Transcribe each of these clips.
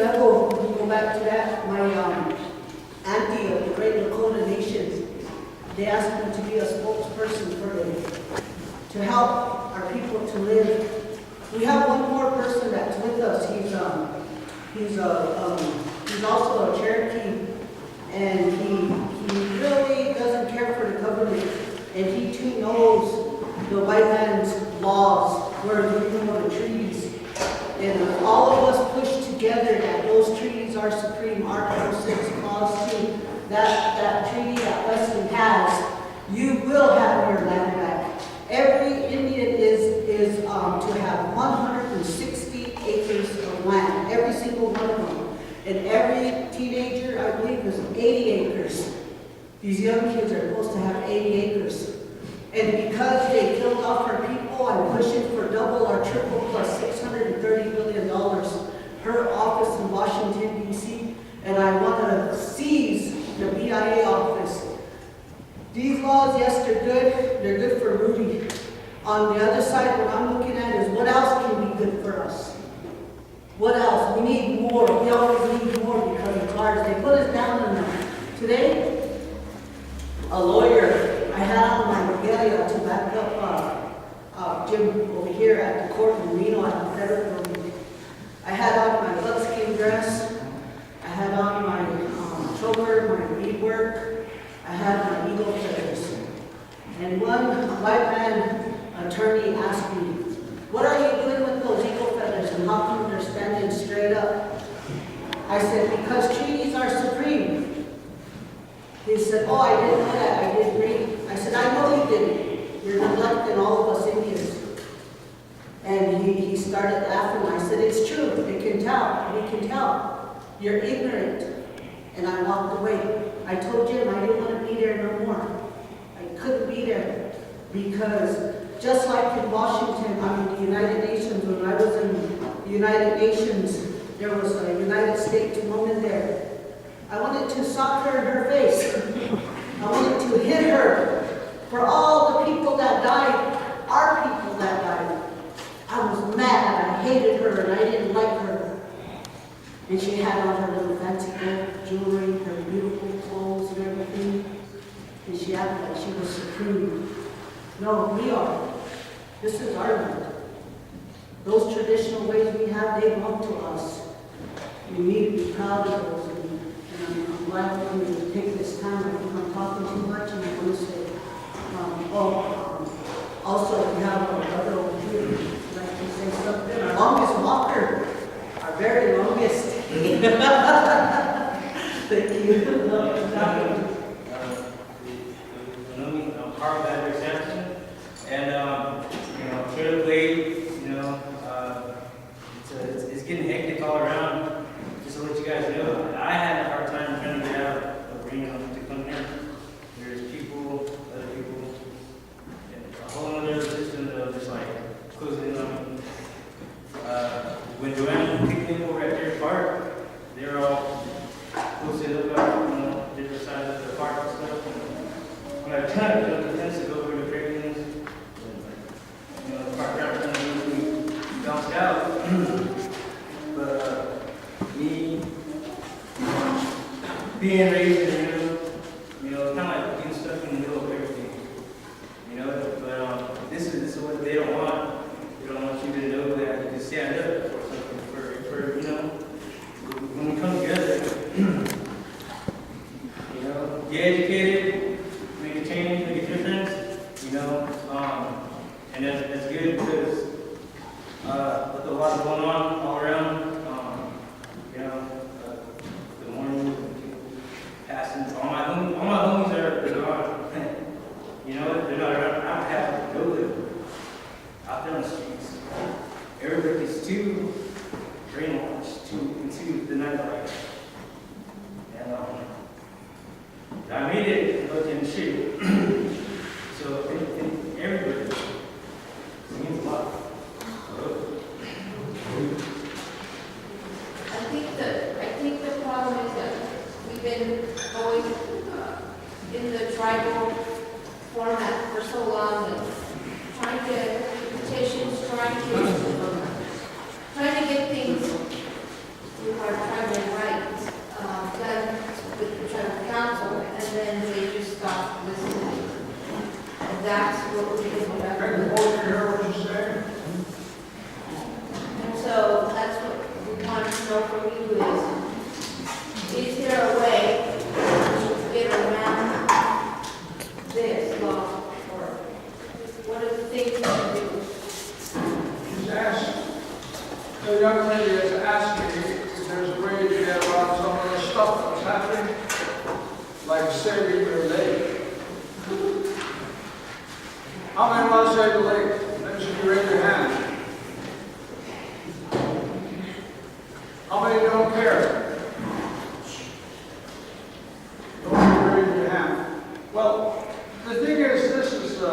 level, we can go back to that. My auntie of the Great Lakota Nation, they asked me to be a spokesperson for them, to help our people to live. We have one more person that's with us. He's also a Cherokee, and he really doesn't care for the government, and he too knows the white man's laws, where you know the treaties. And all of us push together that those treaties are supreme. Article 6, Clause 2, that treaty that Wesley has, you will have your land back. Every Indian is to have 160 acres of land, every single one of them. And every teenager, I believe, is 80 acres. These young kids are supposed to have 80 acres. And because they killed off our people, I'm pushing for double or triple plus $630 billion per office in Washington, D.C. And I want to seize the BIA office. These laws, yes, they're good. They're good for Rudy. On the other side, what I'm looking at is what else can be good for us? What else? We need more. We always need more because of cars. They put us down in them. Today, a lawyer, I had on my regalia to back up Jim over here at the court in Reno at the federal building. I had on my buckskin dress. I had on my choker, my beadwork. I had my eagle feathers. And one white man attorney asked me, "What are you doing with those eagle feathers and how come they're standing straight up?" I said, "Because treaties are supreme." He said, "Oh, I didn't know that. I didn't read." I said, "I know you didn't. You're neglecting all of us Indians." And he started laughing. I said, "It's true. They can tell. We can tell. You're ignorant." And I walked away. I told Jim I didn't want to be there no more. I couldn't be there because just like in Washington, the United Nations, when I was in the United Nations, there was a United States woman there. I wanted to sock her in her face. I wanted to hit her for all the people that died, our people that died. I was mad. I hated her and I didn't like her. And she had on her little fancy gold jewelry, her beautiful clothes and everything. And she acted like she was supreme. No, we are. This is our land. Those traditional ways we have, they belong to us. We need to be proud of those. And I'm glad for me to take this time. I think I'm talking too much, and I want to say, also, we have our brother over here. I'd like to say something. Our longest walker, our very longest. Thank you. I'm Carl Badger Sampson, and Trail Blade, it's getting hectic all around. Just to let you guys know, I had a hard time trying to get out of Reno to come here. There's people, other people, and a whole other system of just like closing in on me. When Joanne picked me over at their park, they're all posted up, different sides of the park and stuff. And when I tried to build the fence to go over the trailers, the park raft kind of bounced out. But me, being raised in kind of like being stuck in the middle of everything, But this is what they don't want. They don't want you to know that you can stand up for something, when we come together, get educated, make a change, make a difference, and that's good because with a lot going on all around, the morning passing, all my homies are gone. They're not around. I don't have to go live out there on the streets. Everybody's too brainwashed into the nightlife. And I made it look in shape. So everybody, it means a lot. I think the problem is that we've been going in the tribal format for so long, and trying to petitions, trying to get things through our that's what we can do. Make the motion, hear what you're saying? And so that's what we want to know from you is there a way to get around this law? Or what are the things we can do? She's asked, the young lady has asked me if there's a way to get around some of the stuff that's happening, like saving your lake. How many want to save the lake? Let me see you raise your hand. How many don't care? Don't raise your hand. Well, the thing is, this is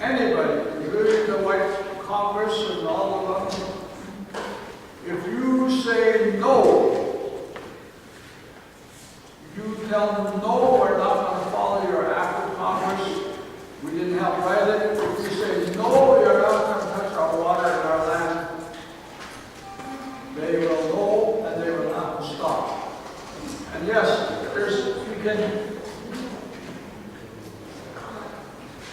anybody, including the white Congress and all of them. If you say no, you tell them no, we're not going to follow your act of Congress. We didn't help write it. If you say no, you're not going to touch our water and our land, they will know and they will not stop. And yes,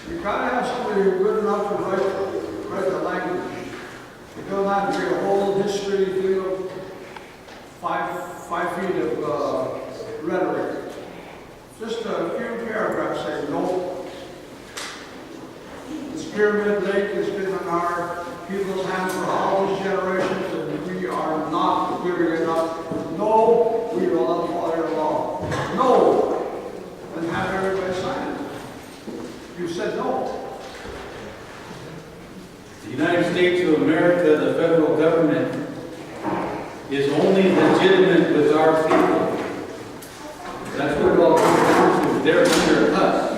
you gotta have somebody who's good enough to write the language. You don't have to be a whole history thing of 5 feet of rhetoric. Just a few paragraphs saying no. This pyramid lake has been in our people's hands for all these generations, and we are not clearing it up. No, we will not follow your law. No, and have everybody sign it. You said no. The United States of America, the federal government, is only legitimate with our people. That's what it all comes down to. They're under us.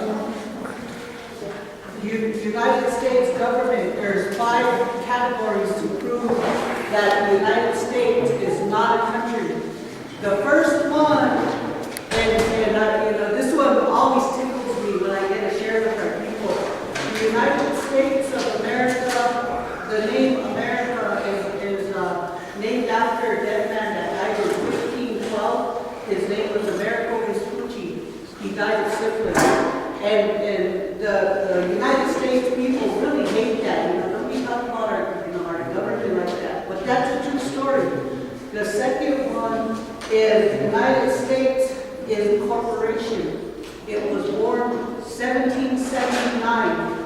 United States government, there's 5 categories to prove that the United States is not a country. The first one, and this one always tickles me when I get to share with our people. The United States of America, the name America is named after a dead man that died in 1512. His name was Americo Vespucci. He died of syphilis. And the United States people really hate that. Don't be talking about our government like that. But that's a true story. The second one is the United States is a corporation. It was born 1779.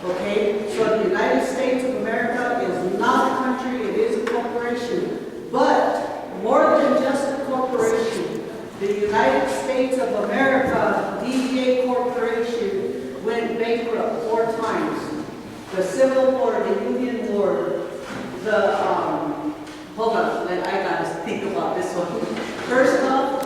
Okay? So the United States of America is not a country, it is a corporation. But more than just a corporation, the United States of America, DBA Corporation, went bankrupt 4 times. The Civil War, the Union War, hold on, I gotta think about this one. First off,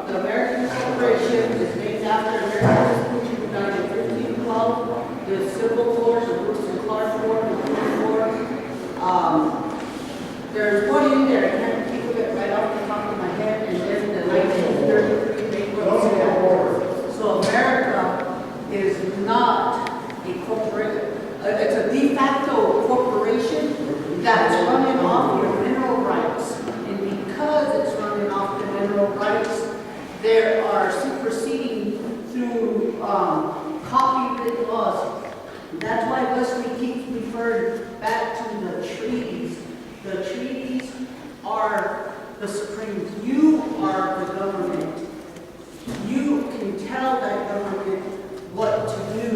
the American Corporation is named after American Vespucci, who died in 1512. The Civil War, the Bruce and Clark War, the Union War. There's one in there, I can't think of it right off the top of my head, and then the 1933 bankruptcy act. So America is not a corporation. It's a de facto corporation that's running off your mineral rights. And because it's running off the mineral rights, there are superseding through copyright laws. That's why Wesley keeps referring back to the treaties. The treaties are the supreme. You are the government. You can tell that government what to do.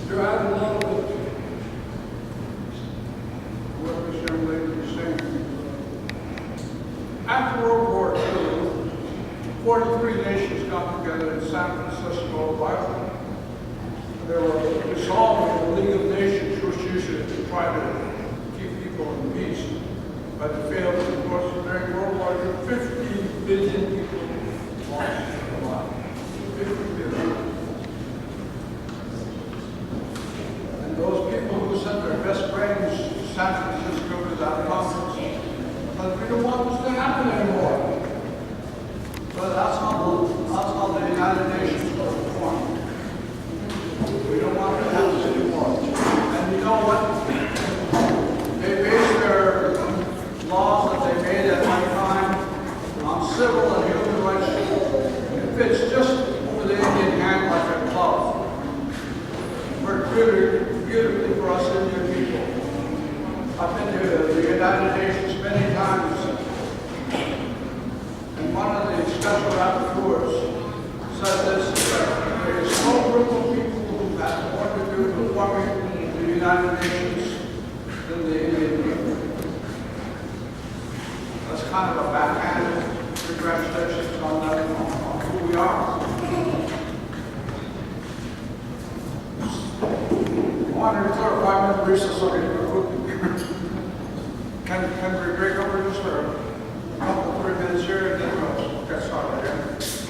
You add a little bit to what this young lady was saying. After World War II, 43 nations got together in San Francisco, Bible. They were dissolving the League of Nations, which usually to try to keep people in peace. But it failed, of course, during World War II, 50 billion people lost their lives. 50 billion. And those people who sent their best brains to San Francisco to that conference, but we don't want this to happen anymore. But that's how the United Nations was formed. We don't want to have this anymore. And you know what? They based their laws that they made at one time really beautifully for us Indian people. I've been to the United Nations many times, and one of the special rapporteurs said this, there is no group of people who have more to do with forming the United Nations than the Indian people. That's kind of a backhanded congratulations on that, on who we are. I want to clarify my recess, can we break up for just for a couple, 3 minutes here and then we'll get started again?